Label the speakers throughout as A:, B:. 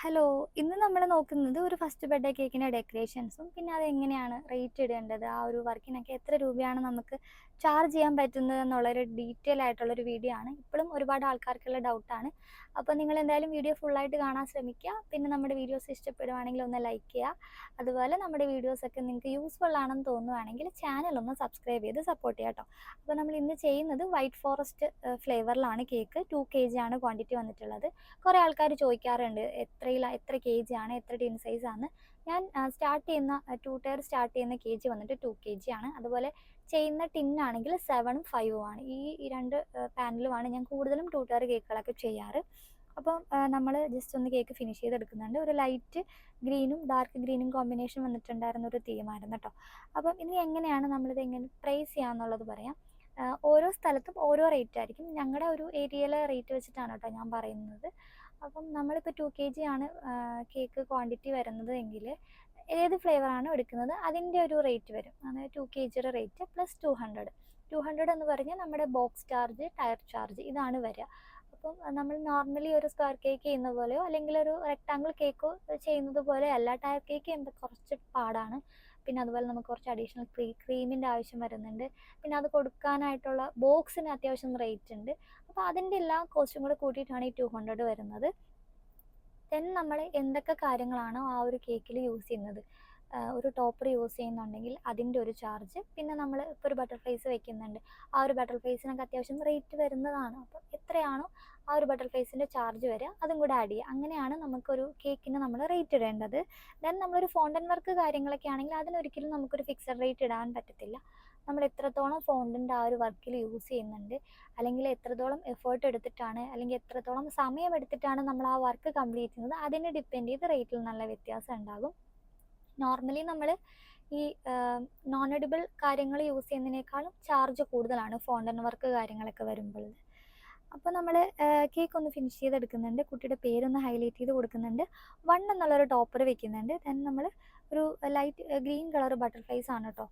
A: Hello, ഇന്ന് നമ്മൾ നോക്കുന്നത് ഒരു ഫസ്റ്റ് ബർത്ത്ഡേ കേക്കിൻ്റെ ഡെക്കറേഷൻസും പിന്നെ അതെങ്ങനെയാണ് റേറ്റ് ഇടേണ്ടത്, ആ ഒരു വർക്കിനൊക്കെ എത്ര രൂപയാണ് നമുക്ക് ചാർജ് ചെയ്യാൻ പറ്റുന്നത് എന്നുള്ളൊരു ഡീറ്റെയിൽ ആയിട്ടുള്ളൊരു വീഡിയോ ആണ്. ഇപ്പോഴും ഒരുപാട് ആൾക്കാർക്കുള്ള ഡൗട്ടാണ്. അപ്പോൾ നിങ്ങൾ എന്തായാലും വീഡിയോ ഫുള്ളായിട്ട് കാണാൻ ശ്രമിക്കുക. പിന്നെ നമ്മുടെ വീഡിയോസ് ഇഷ്ടപ്പെടുവാണെങ്കിൽ ഒന്ന് ലൈക്ക് ചെയ്യുക. അതുപോലെ നമ്മുടെ വീഡിയോസൊക്കെ നിങ്ങൾക്ക് യൂസ്ഫുൾ ആണെന്ന് തോന്നുവാണെങ്കിൽ ചാനൽ ഒന്ന് സബ്സ്ക്രൈബ് ചെയ്ത് സപ്പോർട്ട് ചെയ്യാം കേട്ടോ. അപ്പോൾ നമ്മൾ ഇന്ന് ചെയ്യുന്നത് വൈറ്റ് ഫോറസ്റ്റ് ഫ്ലേവറിലാണ് കേക്ക്. 2 kg ആണ് ക്വാണ്ടിറ്റി വന്നിട്ടുള്ളത്. കുറേ ആൾക്കാർ ചോദിക്കാറുണ്ട് എത്ര കെ ജി ആണ്, എത്ര ടിൻ സൈസ് ആണ്. ഞാൻ സ്റ്റാർട്ട് ചെയ്യുന്ന 2 ടയർ സ്റ്റാർട്ട് ചെയ്യുന്ന കെ ജി വന്നിട്ട് 2 kg ആണ്. അതുപോലെ ചെയ്യുന്ന ടിന്നാണെങ്കിൽ 7ഉം 5ഉം ആണ്. ഈ രണ്ട് പാനലുമാണ് ഞാൻ കൂടുതലും 2 ടയർ കേക്കുകളൊക്കെ ചെയ്യാറ്. അപ്പം നമ്മൾ ജസ്റ്റ് ഒന്ന് കേക്ക് ഫിനിഷ് ചെയ്തെടുക്കുന്നുണ്ട്. ഒരു ലൈറ്റ് ഗ്രീനും ഡാർക്ക് ഗ്രീനും കോമ്പിനേഷൻ വന്നിട്ടുണ്ടായിരുന്ന ഒരു തീമായിരുന്നു കേട്ടോ. അപ്പം ഇനി എങ്ങനെയാണ് നമ്മളിത് എങ്ങനെ പ്രൈസ് ചെയ്യാമെന്നുള്ളത് പറയാം. ഓരോ സ്ഥലത്തും ഓരോ റേറ്റ് ആയിരിക്കും. ഞങ്ങളുടെ ഒരു ഏരിയയിലെ റേറ്റ് വെച്ചിട്ടാണ് കേട്ടോ ഞാൻ പറയുന്നത്. അപ്പം നമ്മളിപ്പോൾ 2 kg ആണ് കേക്ക് ക്വാണ്ടിറ്റി വരുന്നത് എങ്കിൽ ഏത് ഫ്ലേവറാണോ എടുക്കുന്നത് അതിൻ്റെ ഒരു റേറ്റ് വരും. അതായത് 2 kgയുടെ റേറ്റ് പ്ലസ് 200 എന്ന് പറഞ്ഞാൽ നമ്മുടെ ബോക്സ് ചാർജ്, ടയർ ചാർജ് ഇതാണ് വരിക. അപ്പം നമ്മൾ നോർമലി ഒരു സ്ക്വയർ കേക്ക് ചെയ്യുന്ന പോലെയോ അല്ലെങ്കിൽ ഒരു റെക്ടാങ്കിൾ കേക്കോ ചെയ്യുന്നത് പോലെ അല്ല. ടയർ കേക്ക് ചെയ്യുമ്പോൾ കുറച്ച് പാടാണ്. പിന്നെ അതുപോലെ നമുക്ക് കുറച്ച് അഡീഷണൽ ക്രീമിൻ്റെ ആവശ്യം വരുന്നുണ്ട്. പിന്നെ അത് കൊടുക്കാനായിട്ടുള്ള ബോക്സിന് അത്യാവശ്യം റേറ്റ് ഉണ്ട്. അപ്പോൾ അതിൻ്റെ എല്ലാ കോസ്റ്റും കൂടെ കൂട്ടിയിട്ടാണ് ഈ 200 വരുന്നത്. ദെൻ നമ്മൾ എന്തൊക്കെ കാര്യങ്ങളാണോ ആ ഒരു കേക്കിൽ യൂസ് ചെയ്യുന്നത്, ഒരു ടോപ്പർ യൂസ് ചെയ്യുന്നുണ്ടെങ്കിൽ അതിൻ്റെ ഒരു ചാർജ്, പിന്നെ നമ്മൾ ഇപ്പോൾ ഒരു ബട്ടർഫ്ലൈസ് വെക്കുന്നുണ്ട്, ആ ഒരു ബട്ടർഫ്ലൈസിനൊക്കെ അത്യാവശ്യം റേറ്റ് വരുന്നതാണ്. അപ്പോൾ എത്രയാണോ ആ ഒരു ബട്ടർഫ്ലൈസിൻ്റെ ചാർജ് വരിക അതും കൂടെ ആഡ് ചെയ്യുക. അങ്ങനെയാണ് നമുക്കൊരു കേക്കിന് നമ്മൾ റേറ്റ് ഇടേണ്ടത്. ദെൻ നമ്മളൊരു ഫോണ്ടൻ വർക്ക് കാര്യങ്ങളൊക്കെ ആണെങ്കിൽ അതിനൊരിക്കലും നമുക്കൊരു ഫിക്സഡ് റേറ്റ് ഇടാൻ പറ്റത്തില്ല. നമ്മൾ എത്രത്തോളം ഫോണ്ടിൻ്റെ ആ ഒരു വർക്കിൽ യൂസ് ചെയ്യുന്നുണ്ട്, അല്ലെങ്കിൽ എത്രത്തോളം എഫേർട്ട് എടുത്തിട്ടാണ്, അല്ലെങ്കിൽ എത്രത്തോളം സമയം എടുത്തിട്ടാണ് നമ്മൾ ആ വർക്ക് കംപ്ലീറ്റ് ചെയ്യുന്നത്, അതിനെ ഡിപ്പെൻഡ് ചെയ്ത് റേറ്റിൽ നല്ല വ്യത്യാസം ഉണ്ടാകും. നോർമലി നമ്മൾ ഈ നോൺ എഡിബിൾ കാര്യങ്ങൾ യൂസ് ചെയ്യുന്നതിനേക്കാളും ചാർജ് കൂടുതലാണ് ഫോണ്ടൻ വർക്ക് കാര്യങ്ങളൊക്കെ വരുമ്പോൾ. അപ്പോൾ നമ്മൾ കേക്ക് ഒന്ന് ഫിനിഷ് ചെയ്തെടുക്കുന്നുണ്ട്. കുട്ടിയുടെ പേരൊന്ന് ഹൈലൈറ്റ് ചെയ്ത് കൊടുക്കുന്നുണ്ട്. 1 എന്നുള്ളൊരു ടോപ്പർ വെക്കുന്നുണ്ട്. ദെൻ നമ്മൾ ഒരു ലൈറ്റ് ഗ്രീൻ കളർ ബട്ടർഫ്ലൈസ് ആണ് കേട്ടോ.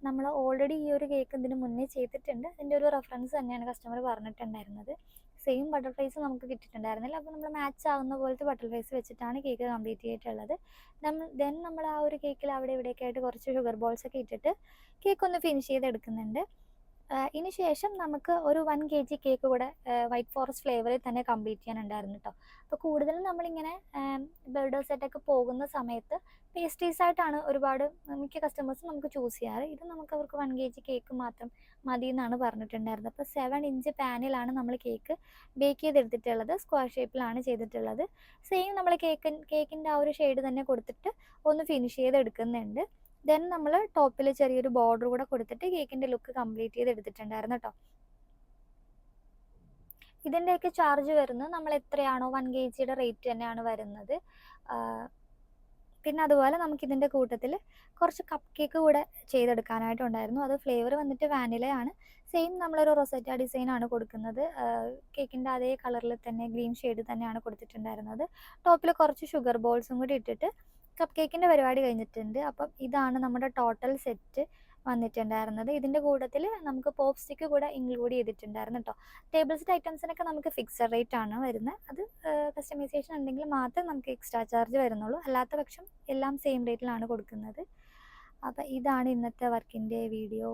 A: നമ്മൾ ഓൾറെഡി ഈ ഒരു കേക്ക് ഇതിന് മുന്നേ ചെയ്തിട്ടുണ്ട്. അതിൻ്റെ ഒരു റെഫറൻസ് തന്നെയാണ് കസ്റ്റമർ പറഞ്ഞിട്ടുണ്ടായിരുന്നത്. സെയിം ബട്ടർഫ്ലൈസ് നമുക്ക് കിട്ടിയിട്ടുണ്ടായിരുന്നില്ല. അപ്പോൾ നമ്മൾ മാച്ച് ആവുന്ന പോലത്തെ ബട്ടർഫ്ലൈസ് വെച്ചിട്ടാണ് കേക്ക് കംപ്ലീറ്റ് ചെയ്തിട്ടുള്ളത്. ദെൻ നമ്മൾ ആ ഒരു കേക്കിൽ അവിടെ ഇവിടെയൊക്കെ ആയിട്ട് കുറച്ച് ഷുഗർ ബോൾസ് ഒക്കെ ഇട്ടിട്ട് കേക്ക് ഒന്ന് ഫിനിഷ് ചെയ്തെടുക്കുന്നുണ്ട്. ഇതിന് ശേഷം നമുക്ക് ഒരു 1 kg കേക്ക് കൂടെ വൈറ്റ് ഫോറസ്റ്റ് ഫ്ലേവറിൽ തന്നെ കംപ്ലീറ്റ് ചെയ്യാനുണ്ടായിരുന്നു കേട്ടോ. അപ്പോൾ കൂടുതലും നമ്മളിങ്ങനെ ബർത്ത്ഡേ സെറ്റൊക്കെ പോകുന്ന സമയത്ത് പേസ്ട്രീസ് ആയിട്ടാണ് ഒരുപാട് മിക്ക കസ്റ്റമേഴ്സും നമുക്ക് ചൂസ് ചെയ്യാറ്. ഇത് നമുക്ക് അവർക്ക് 1 kg കേക്ക് മാത്രം മതി എന്നാണ് പറഞ്ഞിട്ടുണ്ടായിരുന്നത്. അപ്പോൾ 7 ഇഞ്ച് പാനിലാണ് നമ്മൾ കേക്ക് ബേക്ക് ചെയ്തെടുത്തിട്ടുള്ളത്. സ്ക്വയർ ഷേപ്പിലാണ് ചെയ്തിട്ടുള്ളത്. സെയിം നമ്മൾ കേക്കിൻ്റെ ആ ഒരു ഷെയ്ഡ് തന്നെ കൊടുത്തിട്ട് ഒന്ന് ഫിനിഷ് ചെയ്തെടുക്കുന്നുണ്ട്. ദെൻ നമ്മൾ ടോപ്പിൽ ചെറിയൊരു ബോർഡർ കൂടെ കൊടുത്തിട്ട് കേക്കിൻ്റെ ലുക്ക് കംപ്ലീറ്റ് ചെയ്ത് എടുത്തിട്ടുണ്ടായിരുന്നു കേട്ടോ. ഇതിൻ്റെയൊക്കെ ചാർജ് വരുന്നത് നമ്മൾ എത്രയാണോ 1 kgയുടെ റേറ്റ് തന്നെയാണ് വരുന്നത്. പിന്നെ അതുപോലെ നമുക്കിതിൻ്റെ കൂട്ടത്തിൽ കുറച്ച് കപ്പ് കേക്ക് കൂടെ ചെയ്തെടുക്കാനായിട്ടുണ്ടായിരുന്നു. അത് ഫ്ലേവർ വന്നിട്ട് വാനിലയാണ്. സെയിം നമ്മളൊരു റൊസറ്റ ഡിസൈനാണ് കൊടുക്കുന്നത്. കേക്കിൻ്റെ അതേ കളറിൽ തന്നെ ഗ്രീൻ ഷെയ്ഡ് തന്നെയാണ് കൊടുത്തിട്ടുണ്ടായിരുന്നത്. ടോപ്പിൽ കുറച്ച് ഷുഗർ ബോൾസും കൂടി ഇട്ടിട്ട് കപ്പ് കേക്കിൻ്റെ പരിപാടി കഴിഞ്ഞിട്ടുണ്ട്. അപ്പം ഇതാണ് നമ്മുടെ ടോട്ടൽ സെറ്റ് വന്നിട്ടുണ്ടായിരുന്നത്. ഇതിൻ്റെ കൂട്ടത്തിൽ നമുക്ക് പോപ്പ് സ്റ്റിക്ക് കൂടെ ഇൻക്ലൂഡ് ചെയ്തിട്ടുണ്ടായിരുന്നു കേട്ടോ. ടേബിൾ സെറ്റ് ഐറ്റംസിനൊക്കെ നമുക്ക് ഫിക്സഡ് റേറ്റ് ആണ് വരുന്നത്. അത് കസ്റ്റമൈസേഷൻ ഉണ്ടെങ്കിൽ മാത്രമേ നമുക്ക് എക്സ്ട്രാ ചാർജ് വരുന്നുള്ളൂ. അല്ലാത്ത പക്ഷം എല്ലാം സെയിം റേറ്റിലാണ് കൊടുക്കുന്നത്. അപ്പോൾ ഇതാണ് ഇന്നത്തെ വർക്കിൻ്റെ വീഡിയോ.